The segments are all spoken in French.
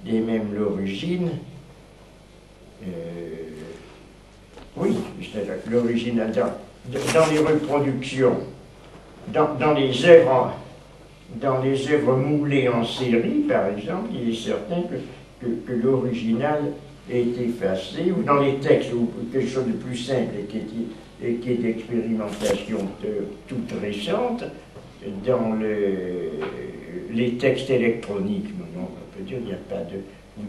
et même l'origine. Oui, c'est-à-dire que l'origine, dans les reproductions, dans les œuvres moulées en série, par exemple, il est certain que l'original est effacé, ou dans les textes, ou quelque chose de plus simple et qui est d'expérimentation toute récente, dans les textes électroniques, on peut dire, il n'y a pas de... ou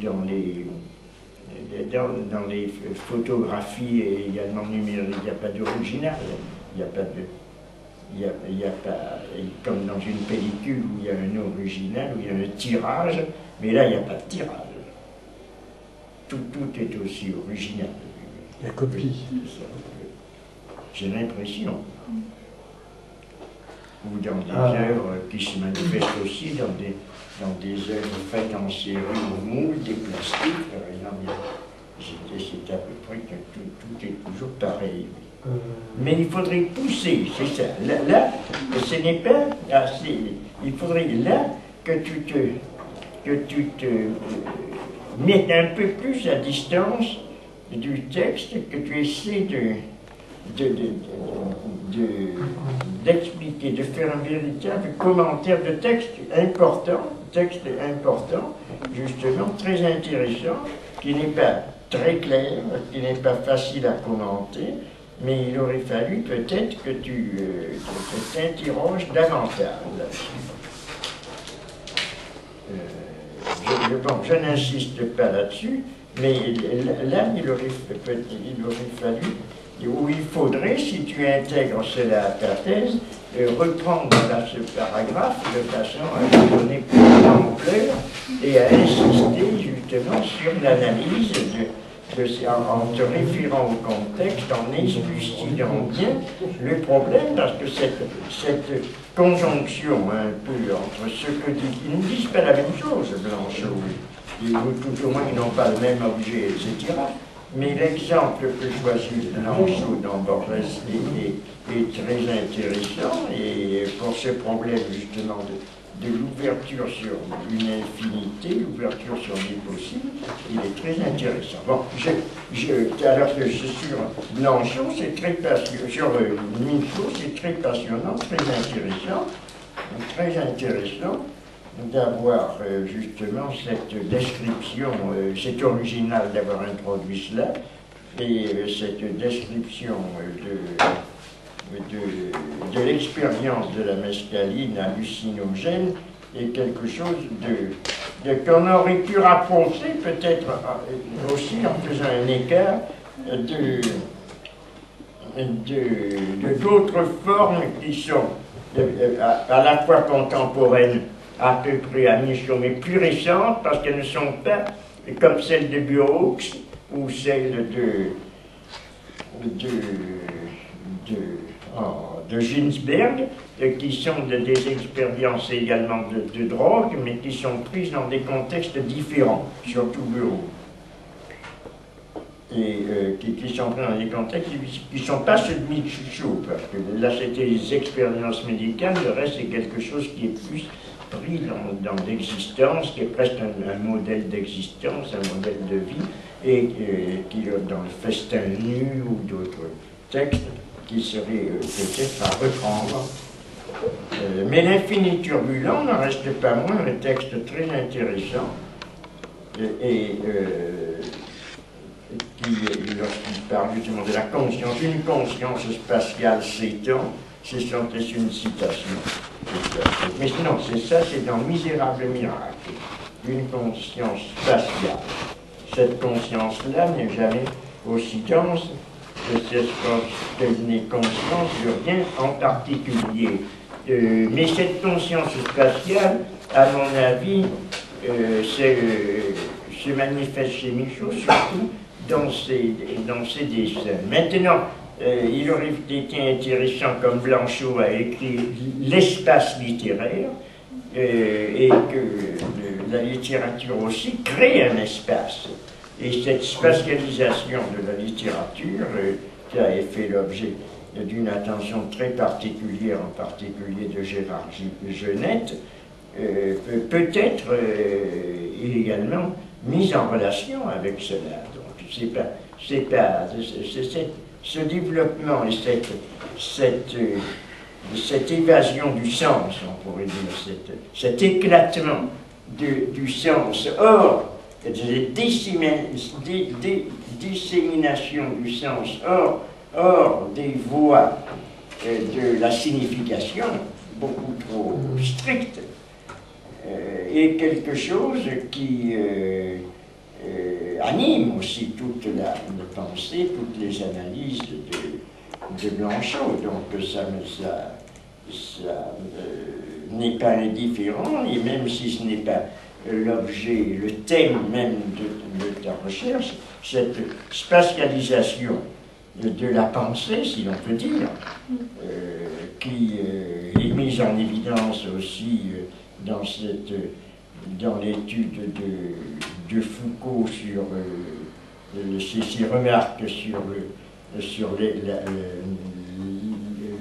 dans les photographies et également numériques, il n'y a pas d'original, il n'y a pas de... Il y a pas, comme dans une pellicule où il y a un original, où il y a un tirage, mais là il n'y a pas de tirage. Tout est aussi original. La copie. J'ai l'impression. Ou dans des œuvres qui se manifestent aussi dans des œuvres faites en série ou moule, des plastiques, par exemple. C'est à peu près que tout est toujours pareil. Mais il faudrait pousser, c'est ça. Là, ce n'est pas assez. Il faudrait là que tu te mettes un peu plus à distance du texte, que tu essaies d'expliquer, de faire un véritable commentaire de texte important, justement très intéressant, qui n'est pas très clair, qui n'est pas facile à commenter, mais il aurait fallu peut-être que tu t'interroges davantage là-dessus. Je n'insiste pas là-dessus, mais là, il aurait fallu, ou il faudrait, si tu intègres cela à ta thèse, reprendre ce paragraphe de façon à lui donner plus d'ampleur et à insister justement sur l'analyse en te référant au contexte, en explucidant bien le problème, parce que cette conjonction un peu entre ce que dit, ils ne disent pas la même chose, Blanchot, ou tout au moins ils n'ont pas le même objet, etc. Mais l'exemple que choisit Blanchot dans Borges est très intéressant, et pour ce problème justement de l'ouverture sur une infinité, l'ouverture sur des possibles, il est très intéressant. Bon, alors que sur Blanchot, c'est très passionnant, sur Michaud, c'est très passionnant, très intéressant d'avoir justement cette description, c'est original d'avoir introduit cela, et cette description de l'expérience de la mescaline hallucinogène est quelque chose qu'on aurait pu rapprocher peut-être aussi en faisant un écart d'autres formes qui sont à la fois contemporaines à peu près à Michaud, mais plus récentes parce qu'elles ne sont pas comme celles de Burroughs ou celles de Ginsberg, qui sont des expériences également de drogue, mais qui sont prises dans des contextes différents, surtout Burroughs. Et qui sont prises dans des contextes qui ne sont pas ceux de Michaud, parce que là c'était les expériences médicales, le reste c'est quelque chose qui est plus pris dans l'existence, qui est presque un modèle d'existence, un modèle de vie, et qui dans le festin nu ou d'autres textes, qui serait peut-être à reprendre. Mais l'infini turbulent n'en reste pas moins un texte très intéressant et qui, lorsqu'il parle justement de la conscience, une conscience spatiale s'étend, c'est une citation. Mais sinon, c'est ça, c'est dans Misérable Miracle, une conscience spatiale. Cette conscience-là n'est jamais aussi dense qu'elle n'est conscience de rien en particulier. Mais cette conscience spatiale, à mon avis, se manifeste chez Michaud surtout dans ses dessins. Maintenant, il aurait été intéressant, comme Blanchot a écrit l'espace littéraire, et que la littérature aussi crée un espace. Et cette spatialisation de la littérature, qui a fait l'objet d'une attention très particulière, en particulier de Gérard Genette, peut être également mise en relation avec cela. Donc ce développement et cette évasion du sens, on pourrait dire, cet éclatement du sens hors de dissémination du sens hors des voies de la signification beaucoup trop stricte, est quelque chose qui anime aussi toute la pensée, toutes les analyses de Blanchot. Donc ça n'est pas indifférent, et même si ce n'est pas l'objet, le thème même de ta recherche, cette spatialisation de la pensée, si l'on peut dire, qui est mise en évidence aussi dans l'étude de Foucault sur ses remarques sur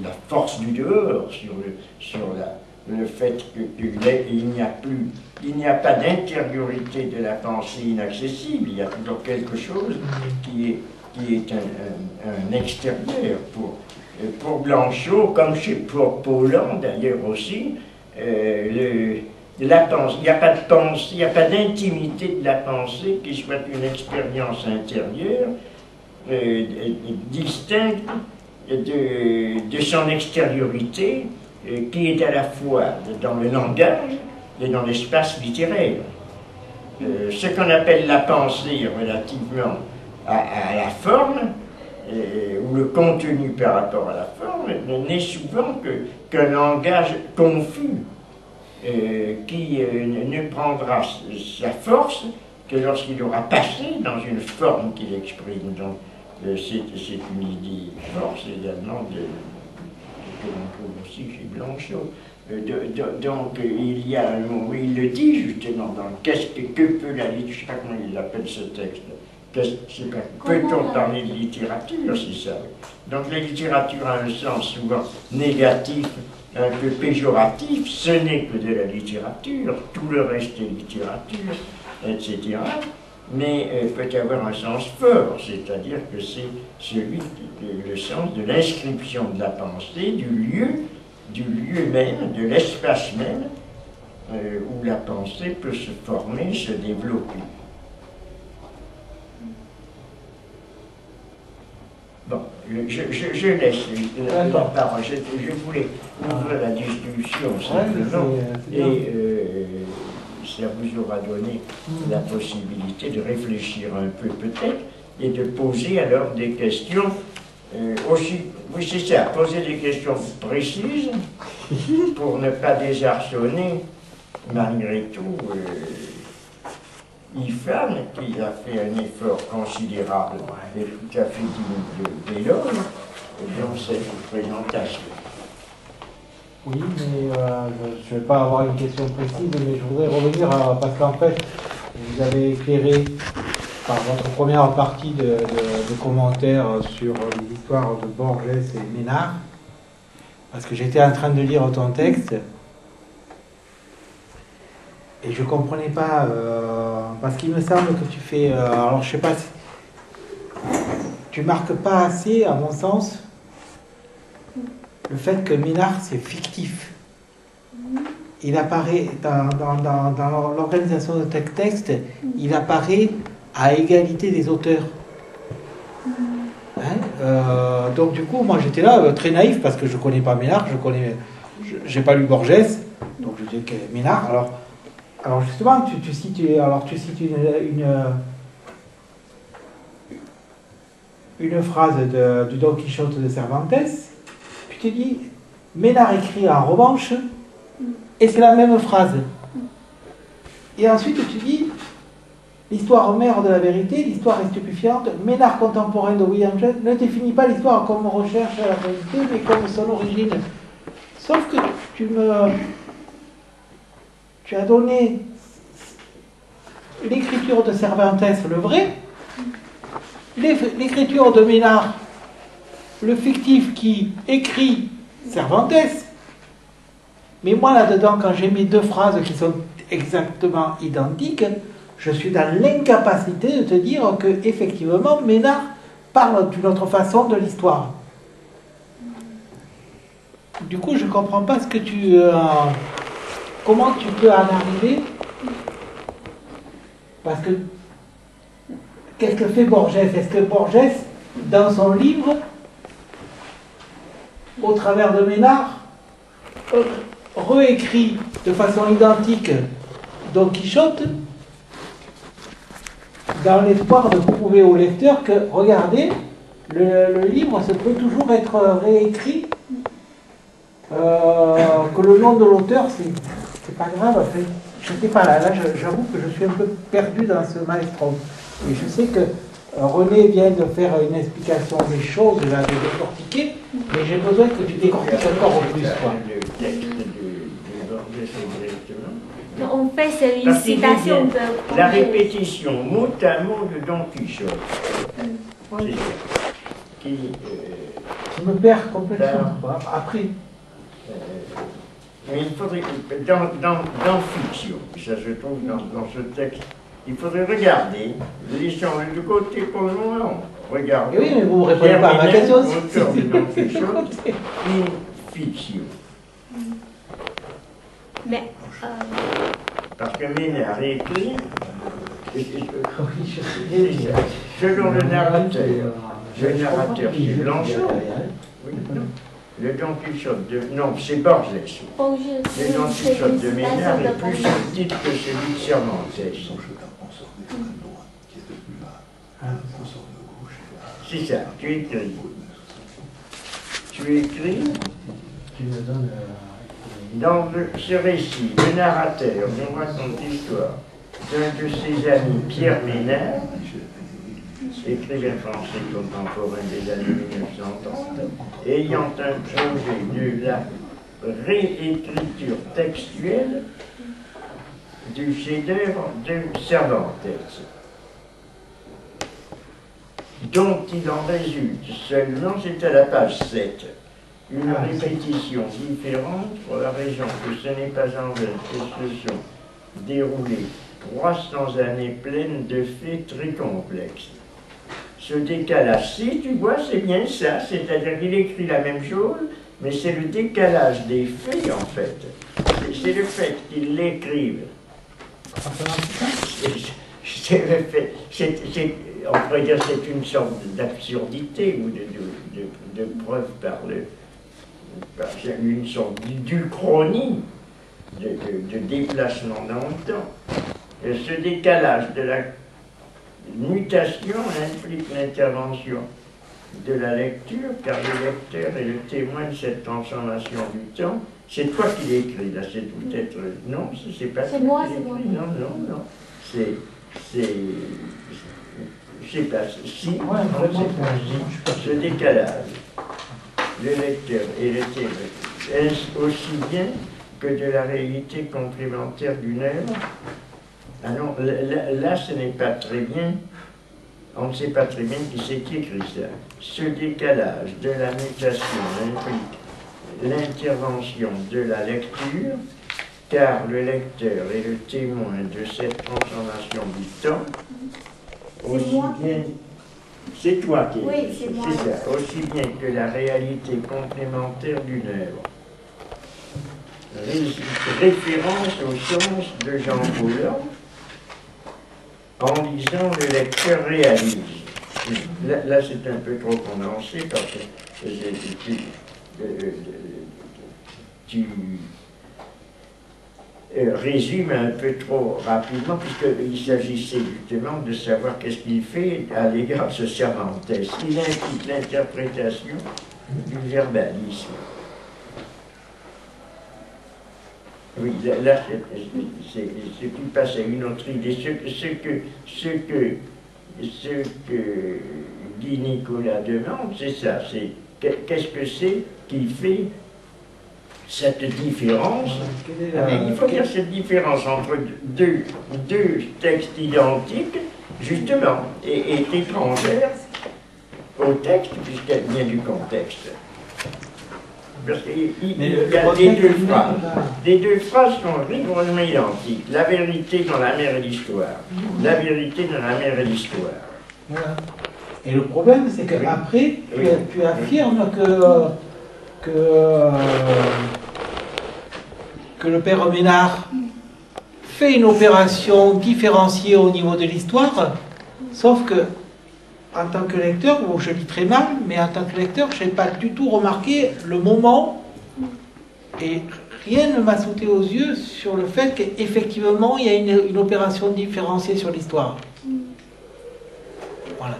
la force du dehors, sur le fait qu'il n'y a pas d'intériorité de la pensée inaccessible, il y a toujours quelque chose qui est un extérieur. Pour Blanchot, comme pour Paulhan d'ailleurs aussi, il n'y a pas de pensée, il n'y a pas d'intimité de la pensée qui soit une expérience intérieure distincte de son extériorité, qui est à la fois dans le langage et dans l'espace littéraire. Ce qu'on appelle la pensée relativement à la forme, ou le contenu par rapport à la forme, n'est souvent qu'un langage confus, qui ne prendra sa force que lorsqu'il aura passé dans une forme qu'il exprime. Donc c'est une idée force également que l'on trouve aussi chez Blanchot. Donc il y a un mot où il le dit justement dans que peut la littérature, je ne sais pas comment il appelle ce texte. Peut-on parler de littérature, c'est ça? Donc la littérature a un sens souvent négatif, un peu péjoratif, ce n'est que de la littérature, tout le reste est littérature, etc. Mais peut avoir un sens fort, c'est-à-dire que c'est le sens de l'inscription de la pensée, du lieu même, de l'espace même, où la pensée peut se former, se développer. Bon, je laisse la parole. Je voulais ouvrir la discussion simplement, et ça vous aura donné la possibilité de réfléchir un peu peut-être, et de poser alors des questions aussi, oui c'est ça, poser des questions précises pour ne pas désarçonner malgré tout Ifan, qui a fait un effort considérable et tout à fait digne d'éloge dans cette présentation. Oui, mais je ne vais pas avoir une question précise, mais je voudrais revenir parce qu'en fait, vous avez éclairé par votre première partie de commentaires sur les histoires de Borges et Ménard, parce que j'étais en train de lire ton texte. Et je ne comprenais pas, parce qu'il me semble que tu fais... alors je ne sais pas si... Tu marques pas assez, à mon sens, le fait que Ménard, c'est fictif. Il apparaît, dans l'organisation de tel texte, il apparaît à égalité des auteurs. Hein, donc du coup, moi j'étais là, très naïf, parce que je ne connais pas Ménard, j'ai pas lu Borges, donc je dis que Ménard, alors justement, tu cites une phrase du Don Quichotte de Cervantes, puis tu dis, Ménard écrit en revanche, et c'est la même phrase. Et ensuite tu dis, l'histoire mère de la vérité, l'histoire est stupéfiante, Ménard contemporain de William James ne définit pas l'histoire comme recherche à la vérité, mais comme son origine. Sauf que tu as donné l'écriture de Cervantes, le vrai, l'écriture de Ménard, le fictif qui écrit Cervantes, Mais moi, là-dedans, quand j'ai mes deux phrases qui sont exactement identiques, je suis dans l'incapacité de te dire que, effectivement, Ménard parle d'une autre façon de l'histoire. Du coup, je ne comprends pas ce que tu... comment tu peux en arriver? Parce que, qu'est-ce que fait Borges? Est-ce que Borges, dans son livre, au travers de Ménard, réécrit de façon identique Don Quichotte, dans l'espoir de prouver au lecteur que, regardez, le livre se peut toujours être réécrit, que le nom de l'auteur, c'est pas grave. En fait. Je sais pas, là j'avoue que je suis un peu perdu dans ce maelstrom. Et je sais que René vient de faire une explication des choses, de décortiquer, mais j'ai besoin que tu décortiques encore plus. Le texte de Borges directement. En fait, c'est une citation de... La répétition mot à mot de Don Quichotte. Oui. Qui, je me perds complètement. Après. Mais il faudrait, dans fiction, ça se trouve dans ce texte, il faudrait regarder, laissons de côté pour le moment, regardez. Oui, mais vous ne répondez pas à ma question. Auteur de Don Quichotte, une fiction. Mais... Parce que Ménard a écrit, selon le narrateur c'est Blanchot. Oui, non. Le Don Quichotte de... Non, c'est Borges. Le Don Quichotte de Ménard est plus subtil que celui de Cervantes. C'est ça, tu écris. Tu écris. Dans ce récit, le narrateur nous raconte l'histoire d'un de ses amis, Pierre Ménard, écrivain français contemporain des années 1930, ayant un projet de la réécriture textuelle du chef-d'œuvre de Cervantes, dont il en résulte seulement, c'est à la page 7, une répétition différente pour la raison que ce n'est pas en vain que se sont déroulées 300 années pleines de faits très complexes. Ce décalage, si tu vois, c'est bien ça, c'est-à-dire qu'il écrit la même chose, mais c'est le décalage des faits en fait. C'est le fait qu'il l'écrive. C'est le fait, on pourrait dire que c'est une sorte d'absurdité ou de preuve par une sorte d'uchronie, de déplacement dans le temps. Et ce décalage de la mutation implique l'intervention de la lecture, car le lecteur est le témoin de cette transformation du temps. C'est toi qui l'écris, là, c'est peut-être... Non, c'est pas toi qui l'écris, non. C'est je sais pas, si, ce décalage, le lecteur et le témoin, est-ce aussi bien que de la réalité complémentaire d'une œuvre? Ah non, là, ce n'est pas très bien, on ne sait pas très bien qui c'est qui écrit ça. Ce décalage de la mutation implique l'intervention de la lecture, car le lecteur est le témoin de cette transformation du temps. Aussi bien, c'est toi qui oui, c'est moi. C'est ça, aussi bien que la réalité complémentaire d'une œuvre. Référence au sens de Jean Paul. En lisant, le lecteur réalise. Là c'est un peu trop condensé parce que tu résumes un peu trop rapidement, puisqu'il s'agissait justement de savoir qu'est-ce qu'il fait à l'égard de ce Cervantes. Il implique l'interprétation du verbalisme. Oui, là, c'est qu'il passe à une autre idée. Ce que Guy Nicolas demande, c'est ça, c'est qu'est-ce que c'est qui fait cette différence. Mais il faut dire cette différence entre deux textes identiques, justement, est étrangère au texte, puisqu'elle vient du contexte. parce qu'il Mais y a le des deux contexte, phrases. là. Les deux phrases sont rigoureusement identiques. La vérité dans la mer et l'histoire. La vérité dans la mer et l'histoire. Voilà. Et le problème, c'est qu'après, Oui. tu affirmes que le père Ménard fait une opération différenciée au niveau de l'histoire, sauf que, en tant que lecteur, bon, je lis très mal, mais en tant que lecteur, je n'ai pas du tout remarqué le moment, et rien ne m'a sauté aux yeux sur le fait qu'effectivement, il y a une opération différenciée sur l'histoire. Voilà.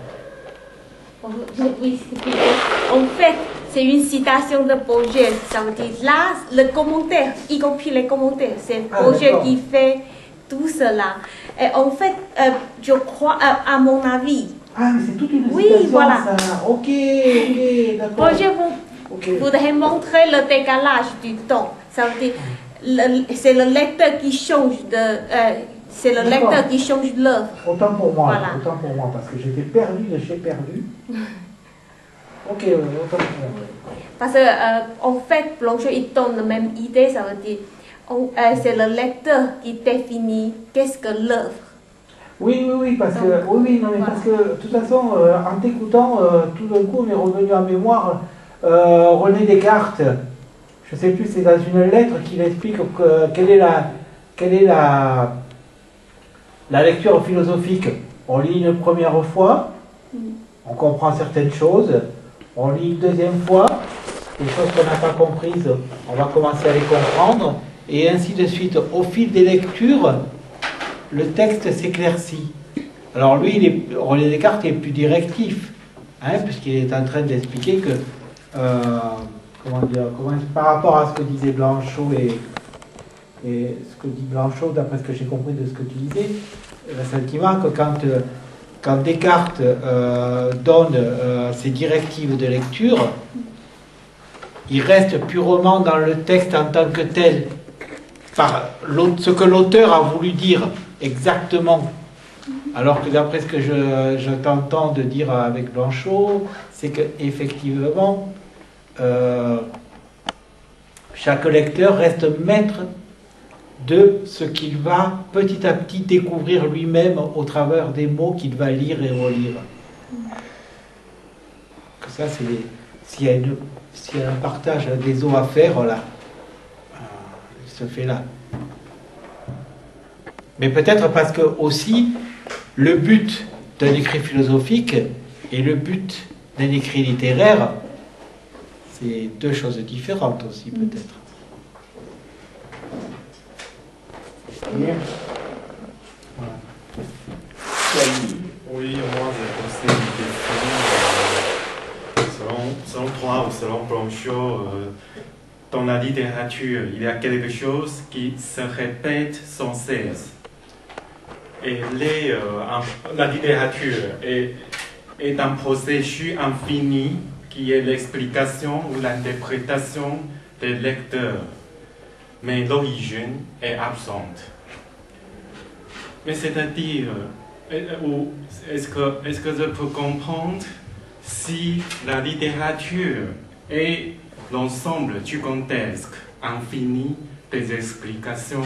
Oui, en fait, c'est une citation de Bourget. Ça veut dire là, le commentaire, y compris les commentaires, c'est Bourget qui fait tout cela. Et en fait, je crois, à mon avis, Ah, mais c'est toute une oui, citation, voilà. ça. Ok, d'accord. Bourget Ok. voudrait montrer le décalage du temps. Ça veut dire, c'est le lecteur qui change c'est le D'accord. lecteur qui change l'œuvre. Autant pour moi, Voilà. autant pour moi, parce que j'étais perdu de chez perdu. Ok, autant pour moi. Parce que, en fait, Blanchot, il donne la même idée, ça veut dire, c'est le lecteur qui définit qu'est-ce que l'œuvre. Oui, parce que, oui, non, mais Voilà. parce que, de toute façon, en t'écoutant, tout d'un coup, m'est revenu en mémoire René Descartes. Je ne sais plus, c'est dans une lettre qu'il explique quelle est la lecture philosophique. On lit une première fois, on comprend certaines choses, on lit une deuxième fois, les choses qu'on n'a pas comprises, on va commencer à les comprendre, et ainsi de suite. Au fil des lectures, le texte s'éclaircit. Alors lui, René Descartes est plus directif, hein, puisqu'il est en train d'expliquer que, par rapport à ce que disait Blanchot et ce que dit Blanchot, d'après ce que j'ai compris de ce que tu disais, le sentiment que quand Descartes donne ses directives de lecture, il reste purement dans le texte en tant que tel, par ce que l'auteur a voulu dire exactement. Alors que d'après ce que je t'entends de dire avec Blanchot, c'est qu'effectivement, chaque lecteur reste maître de ce qu'il va petit à petit découvrir lui-même au travers des mots qu'il va lire et relire. Que ça, s'il y a un partage des eaux à faire, là, il se fait là. Mais peut-être parce que aussi, le but d'un écrit philosophique et le but d'un écrit littéraire, c'est deux choses différentes aussi, peut-être. Bien. Voilà. Oui, moi j'ai posé une question. Selon toi ou selon Blanchot, dans la littérature, il y a quelque chose qui se répète sans cesse. Et la littérature est un processus infini qui est l'explication ou l'interprétation des lecteurs. Mais l'origine est absente. Mais c'est-à-dire, est-ce que je peux comprendre si la littérature est l'ensemble du contexte infini des explications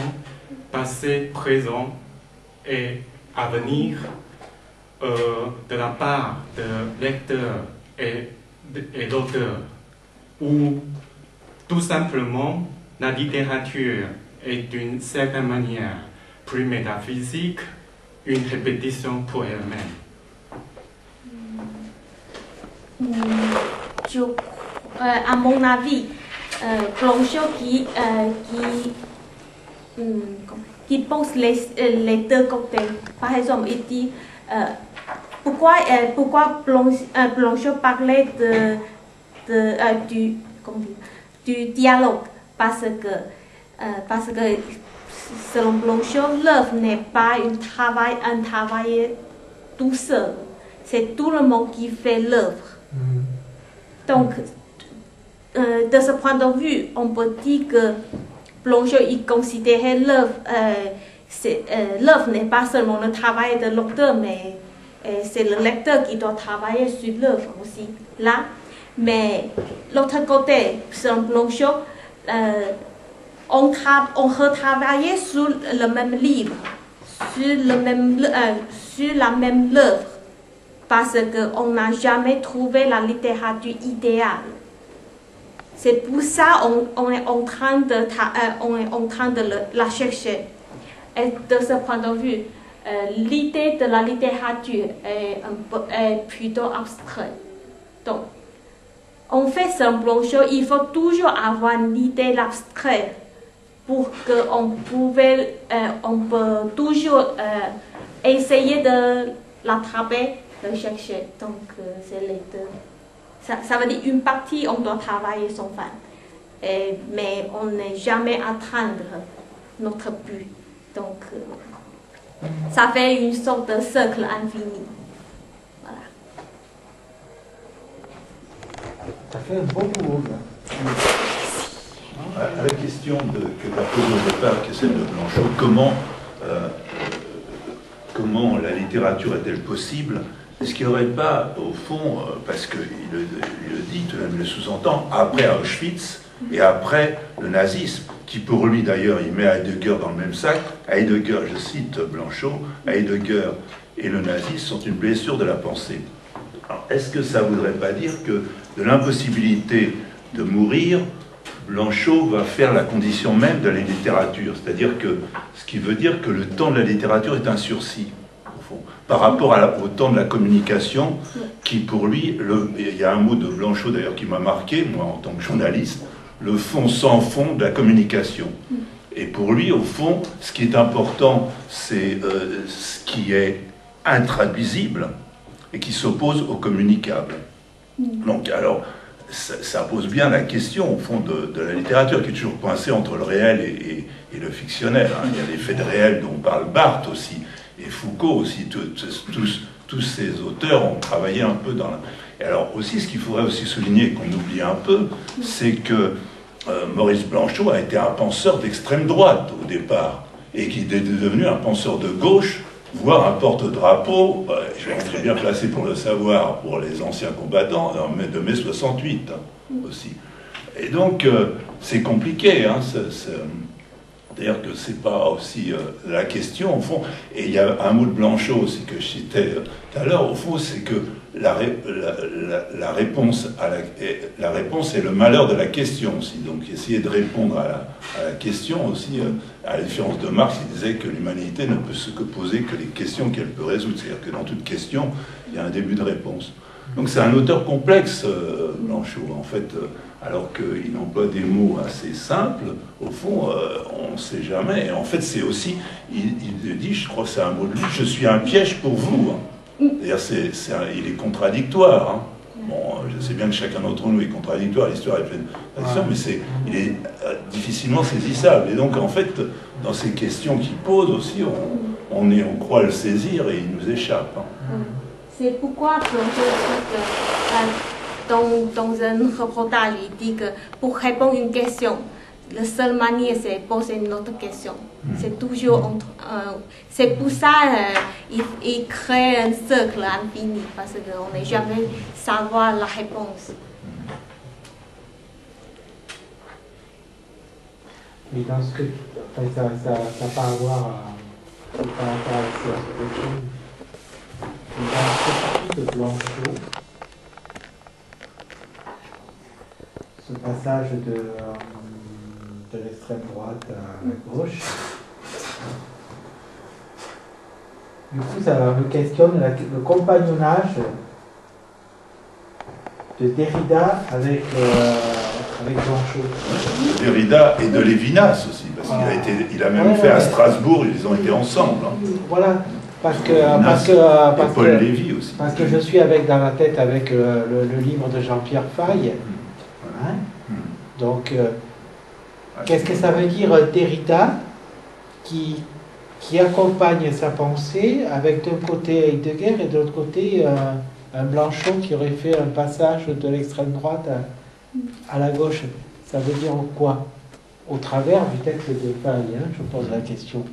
passées, présentes et à venir de la part de lecteur et d'auteur, ou tout simplement la littérature est d'une certaine manière plus métaphysique, une répétition pour elle-même. À mon avis, Blanchot qui pose les deux côtés. Par exemple, il dit pourquoi Blanchot parlait du dialogue, parce que selon Blanchot, l'œuvre n'est pas un travail tout seul. C'est tout le monde qui fait l'œuvre. Donc, de ce point de vue, on peut dire que Blanchot il considérait l'œuvre, l'œuvre n'est pas seulement le travail de l'auteur, mais c'est le lecteur qui doit travailler sur l'œuvre aussi. Là, Mais l'autre côté, selon Blanchot, on retravaillait sur le même livre, sur la même œuvre, parce qu'on n'a jamais trouvé la littérature idéale. C'est pour ça qu'on est en train de la chercher. Et de ce point de vue, l'idée de la littérature est plutôt abstraite. Donc, en fait, selon Blanchot, il faut toujours avoir une idée abstraite pour qu'on peut toujours essayer de l'attraper, de chercher. Donc, c'est les deux. Ça veut dire une partie, on doit travailler son fan. Mais on n'est jamais atteindre notre but. Donc, ça fait une sorte de cercle infini. Voilà. Ça fait un bon boulot, là. À la question que tu as posée au départ, qui est celle de Blanchot, comment la littérature est-elle possible? Est-ce qu'il n'y aurait pas, au fond, parce qu'il le dit, tout le monde le sous-entend, après Auschwitz et après le nazisme, qui pour lui d'ailleurs, il met Heidegger dans le même sac. Heidegger, je cite Blanchot, Heidegger et le nazisme sont une blessure de la pensée. Est-ce que ça ne voudrait pas dire que de l'impossibilité de mourir, Blanchot va faire la condition même de la littérature, c'est-à-dire que ce qui veut dire que le temps de la littérature est un sursis, au fond, par rapport au temps de la communication, qui pour lui, il y a un mot de Blanchot d'ailleurs qui m'a marqué, moi en tant que journaliste, le fond sans fond de la communication. Et pour lui, au fond, ce qui est important, c'est ce qui est intraduisible et qui s'oppose au communicable. Donc alors, ça pose bien la question, au fond, de la littérature, qui est toujours coincée entre le réel et le fictionnel. Hein. Il y a les faits de réel dont parle Barthes aussi, et Foucault aussi. Tous ces auteurs ont travaillé un peu dans... Et alors aussi, ce qu'il faudrait aussi souligner, qu'on oublie un peu, c'est que Maurice Blanchot a été un penseur d'extrême droite au départ, et qui est devenu un penseur de gauche, voire un porte-drapeau, je vais très bien placé pour le savoir, pour les anciens combattants, de mai 68 aussi. Et donc, c'est compliqué, hein, c'est-à-dire que c'est pas aussi la question, au fond. Et il y a un mot de Blanchot aussi que je citais tout à l'heure, au fond, c'est que la réponse est le malheur de la question aussi. Donc essayer de répondre à la question aussi, à la différence de Marx, il disait que l'humanité ne peut se poser que les questions qu'elle peut résoudre. C'est-à-dire que dans toute question, il y a un début de réponse. Donc c'est un auteur complexe, Blanchot, en fait, alors qu'il emploie des mots assez simples, au fond, on ne sait jamais. Et en fait, c'est aussi, il dit, je crois que c'est un mot de lui, je suis un piège pour vous. Hein. C'est-à-dire, il est contradictoire. Hein. Bon, je sais bien que chacun d'entre nous est contradictoire, l'histoire est pleine de contradictions, mais il est difficilement saisissable. Et donc, en fait, dans ces questions qu'il pose aussi, on croit le saisir et il nous échappe. Hein. C'est pourquoi dans un reportage, il dit que pour répondre à une question, la seule manière, c'est poser une autre question. C'est toujours c'est pour ça il crée un cercle infini, parce qu'on n'est jamais savoir la réponse. Mais dans ce que ça n'a pas à voir par rapport à la situation. Mais dans ce chapitre de Blanchot, ce passage de l'extrême droite à la gauche, du coup ça me questionne le compagnonnage de Derrida avec Blanchot. Derrida et de Lévinas aussi, parce qu'il a même fait à Strasbourg, ils ont été ensemble. Hein. Voilà, parce que Paul Lévy aussi. Parce que je suis dans la tête avec le livre de Jean-Pierre Faye. Hein? Donc, qu'est-ce que ça veut dire Derrida qui accompagne sa pensée avec d'un côté Heidegger et de l'autre côté un Blanchot qui aurait fait un passage de l'extrême droite à la gauche. Ça veut dire quoi? Au travers du texte de Faye, hein, je pose la question.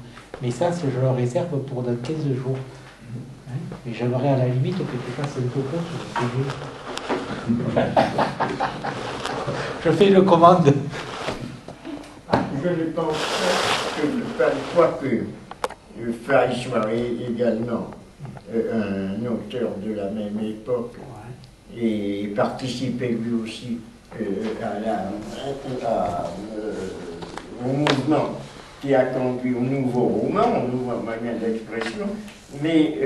Mais ça, je le réserve pour dans 15 jours. Hein? Mais j'aimerais à la limite que tu fasses un topo sur ce sujet. Je fais une commande. Je ne pense pas que Faye soit également un auteur de la même époque et participait lui aussi au mouvement qui a conduit au nouveau roman, au nouveau moyen d'expression, mais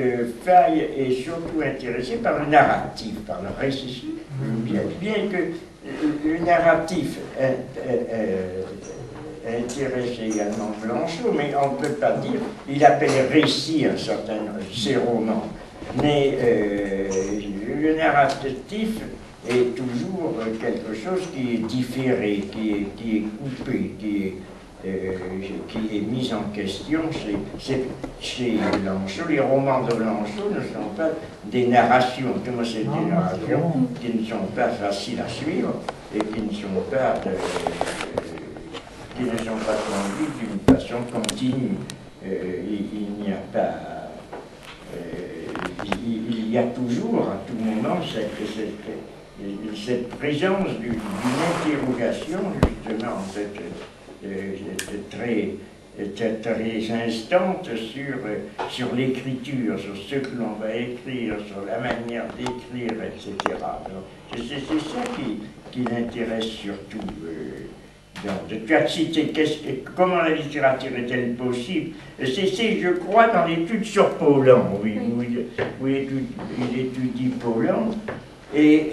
Faye est surtout intéressé par le narratif, par le récit, bien que le narratif intéresse également Blanchot, mais on ne peut pas dire, il appelle récit un certain ses romans, mais le narratif est toujours quelque chose qui est différé, qui est coupé, qui est mis en question. Chez Blanchot, les romans de Blanchot ne sont pas des narrations, c'est des narrations qui ne sont pas faciles à suivre et qui ne sont pas conduites d'une façon continue. Il n'y a pas... il y a toujours, à tout moment, cette présence d'une interrogation, justement, très instante sur l'écriture, sur ce que l'on va écrire, sur la manière d'écrire, etc. C'est ça qui l'intéresse surtout. Tu as cité comment la littérature est-elle possible? C'est, je crois, dans l'étude sur Paulhan, où il étudie Paulhan, et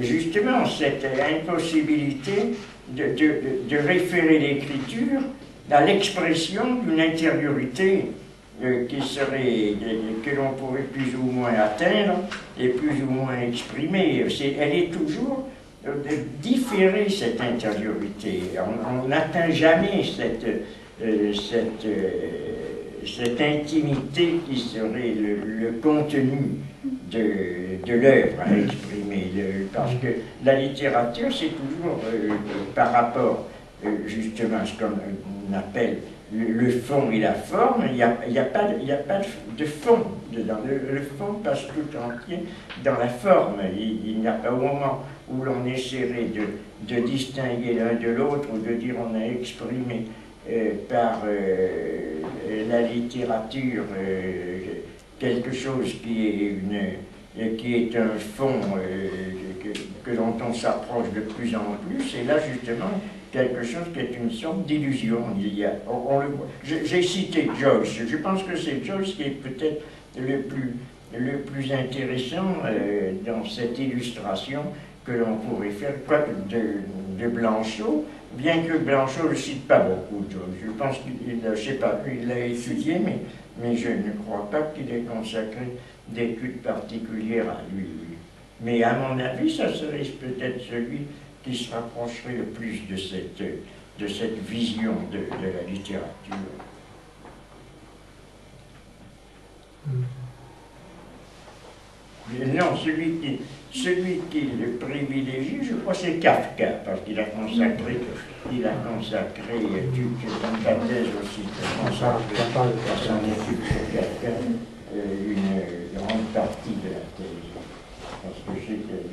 justement cette impossibilité de référer l'écriture à l'expression d'une intériorité que l'on pourrait plus ou moins atteindre et plus ou moins exprimer. Elle est toujours différée, cette intériorité. On n'atteint jamais cette intimité qui serait le contenu de l'œuvre à exprimer. Parce que la littérature, c'est toujours par rapport justement à ce qu'on appelle le fond et la forme. Il n'y a pas de fond dedans. Le fond passe tout entier dans la forme. Il n'y a pas, au moment où l'on essaierait de distinguer l'un de l'autre ou de dire on a exprimé par la littérature quelque chose qui est un fond dont on s'approche de plus en plus, et là justement quelque chose qui est une sorte d'illusion. On le voit. J'ai cité Joyce. Je pense que c'est Joyce qui est peut-être le plus intéressant dans cette illustration que l'on pourrait faire, de Blanchot, bien que Blanchot ne le cite pas beaucoup, Joyce. Je pense qu'il l'a étudié, mais je ne crois pas qu'il ait consacré d'études particulières à lui. Mais à mon avis, ça serait peut-être celui qui se rapprocherait le plus de cette vision de la littérature. Non, celui qui le privilégie, je crois, c'est Kafka, parce qu'il a consacré toute ta thèse aussi, consacré à son étude sur Kafka, une grande partie de la thèse. Parce que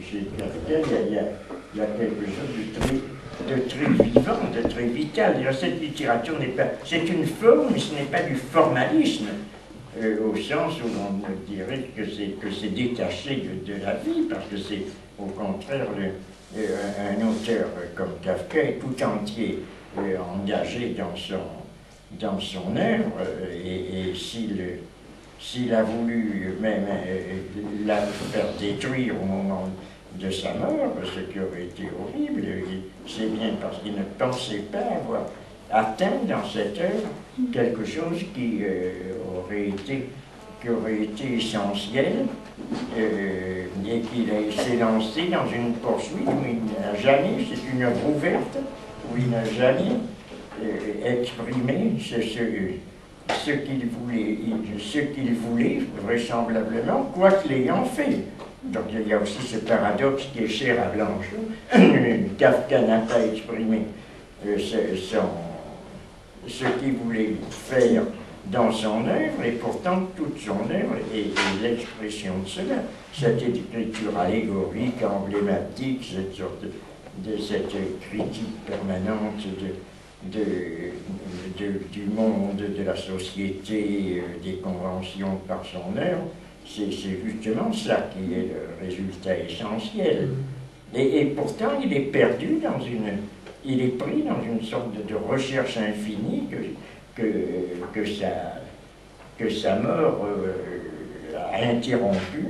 chez Kafka, il y a quelque chose de très vivant, de très vital. Cette littérature c'est une forme, mais ce n'est pas du formalisme, au sens où on dirait que c'est détaché de la vie, parce que c'est au contraire un auteur comme Kafka est tout entier engagé dans son œuvre, et s'il a voulu même la faire détruire au moment de sa mort, ce qui aurait été horrible, c'est bien parce qu'il ne pensait pas avoir atteint dans cette œuvre quelque chose qui aurait été essentiel, et qu'il s'est lancé dans une poursuite où il n'a jamais, c'est une œuvre ouverte, où il n'a jamais exprimé ce qu'il voulait vraisemblablement, quoi qu'il l'ayant fait. Donc il y a aussi ce paradoxe qui est cher à Blanchot. Kafka n'a pas exprimé ce qu'il voulait faire dans son œuvre, et pourtant toute son œuvre est l'expression de cela. Cette écriture allégorique, emblématique, cette sorte de cette critique permanente du monde, de la société, des conventions par son œuvre, c'est justement ça qui est le résultat essentiel. Et pourtant, il est perdu il est pris dans une sorte de recherche infinie que sa mort a interrompu,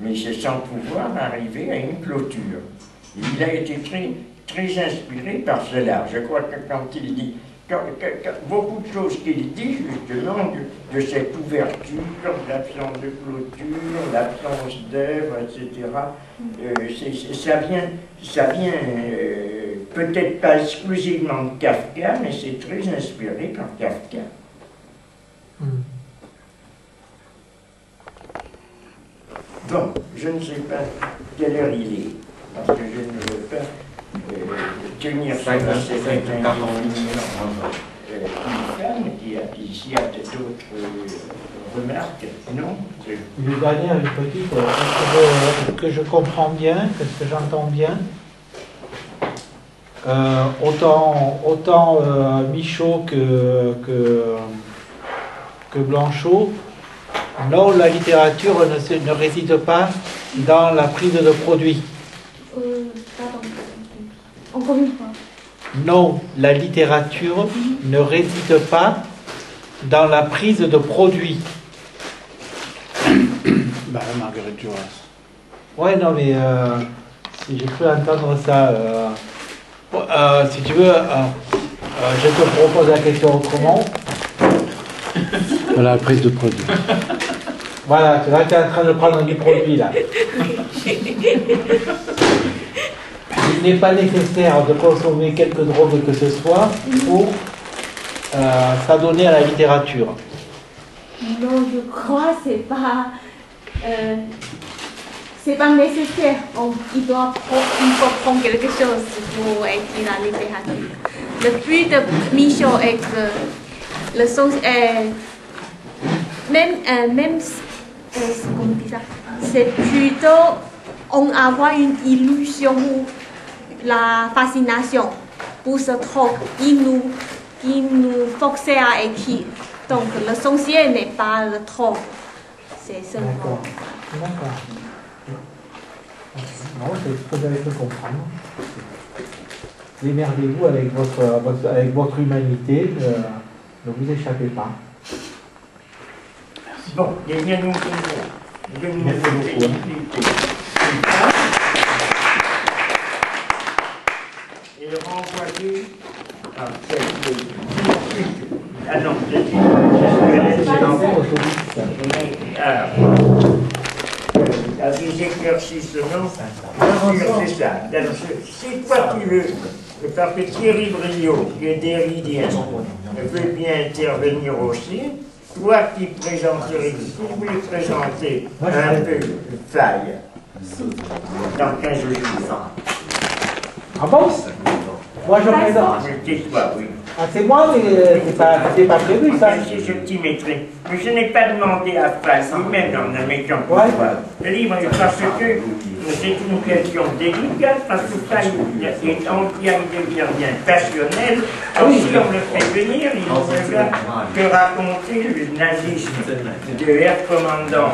mais c'est sans pouvoir arriver à une clôture. Il a été très inspiré par cela. Je crois que quand il dit, beaucoup de choses qu'il dit justement de cette ouverture, l'absence de clôture, l'absence d'œuvre, etc., ça vient peut-être pas exclusivement de Kafka, mais c'est très inspiré par Kafka. Bon, je ne sais pas quelle heure il est, parce que je ne veux pas tenir sur cette qui a d'autres remarques, non? Je vais dire une petite, que je comprends bien, que ce que j'entends bien. Autant Michaud que Blanchot, non, la littérature ne réside pas dans la prise de produit. Pardon. Encore une fois. Non, la littérature ne réside pas dans la prise de produit. Marguerite Duras. Ouais, non, mais si je peux entendre ça, si tu veux, je te propose la question autrement. Voilà, la prise de produit. Voilà, là tu es en train de prendre du produit là. Il n'est pas nécessaire de consommer quelque drogue que ce soit pour s'adonner à la littérature. Non, je crois que c'est pas nécessaire. Il faut prendre quelque chose pour écrire la littérature. Le but de Michaud est que le sens est même comment on dit ça, c'est plutôt on avoir une illusion ou la fascination pour ce truc qui nous force à écrire. Donc l'essentiel n'est pas le truc, c'est seulement. D'accord. Non, c'est ce que j'avais pu comprendre. Démerdez-vous avec votre humanité, ne vous échappez pas. Bon, eh bien, nous Merci beaucoup. Et renvoyer à cette... Ah non, à des éclaircissements sur ça. C'est toi qui veux, parce que Thierry Briot, qui est déridien, veut bien intervenir aussi. Toi qui présenterais, si vous voulez présenter un peu Faille, dans 15 jours. Ah bon? Moi je présente. Tais-toi, oui. Ah c'est moi, mais c'est pas prévu ça. C'est ce petit maîtrise. Mais je n'ai pas demandé à Faille lui-même en ne mettant pas le livre, parce que c'est une question délicate, parce que Faille est anti-heideggerien passionnel. Alors si on le fait venir, il ne va que raconter le nazisme de Herr Commandant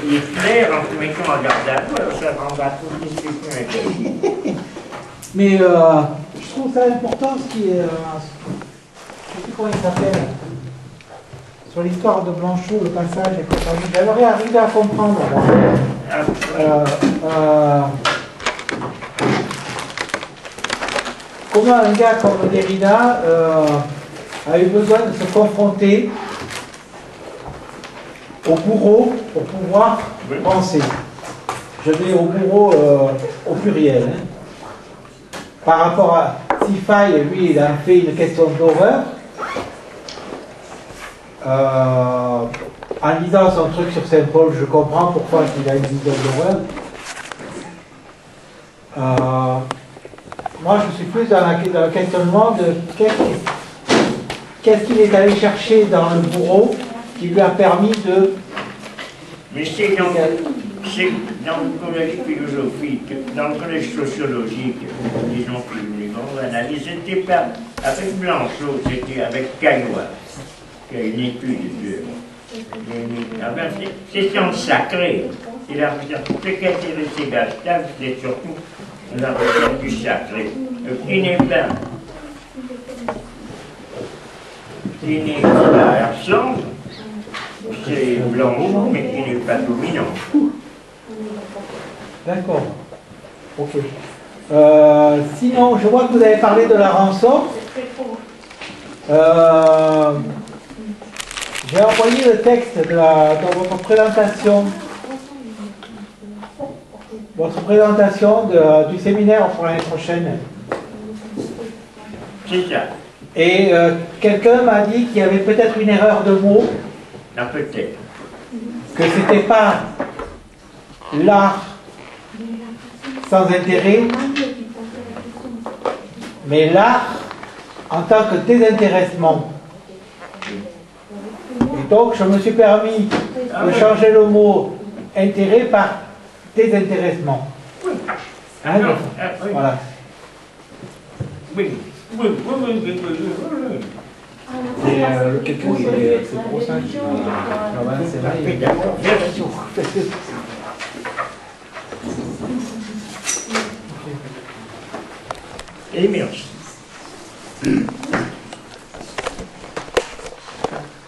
Hitler en se mettant en garde à vous, alors ça rendra toute discussion avec. Mais je trouve ça important ce qui est. Je sais plus comment il s'appelle. Sur l'histoire de Blanchot, le passage et compagnie. J'aimerais arriver à comprendre. Comment un gars comme Derrida a eu besoin de se confronter au bourreau pour pouvoir penser. Je mets au bourreau au pluriel. Hein. Par rapport à si Faille, lui, il a fait une question d'horreur, en lisant son truc sur Saint-Paul, je comprends pourquoi il a une vision d'horreur. Moi, je suis plus dans le questionnement de qu'est-ce qu'il est allé chercher dans le bourreau qui lui a permis de... Mais c'est dans le collège philosophique, dans le collège sociologique, disons que les grandes analyses, c'était pas avec Blanchot, c'était avec Caillois, qui a une étude de... C'est science sacrée. Et la recherche, ce qui intéressait Gustave, c'est surtout la recherche du sacré, qui n'est pas absent, c'est Blanchot, mais qui n'est pas dominant. D'accord. Ok. Sinon, je vois que vous avez parlé de la rançon. J'ai envoyé le texte dans votre présentation. Votre présentation du séminaire pour l'année prochaine. C'est ça. Et quelqu'un m'a dit qu'il y avait peut-être une erreur de mots. Là, peut-être. Que c'était pas l'art sans intérêt, mais l'art en tant que désintéressement. Et donc, je me suis permis de changer le mot intérêt par désintéressement. Hein, Non, oui. voilà. Oui. C'est quelqu'un, c'est pour ça qu'il va c'est là. Oui, d'accord. Merci. Et merci.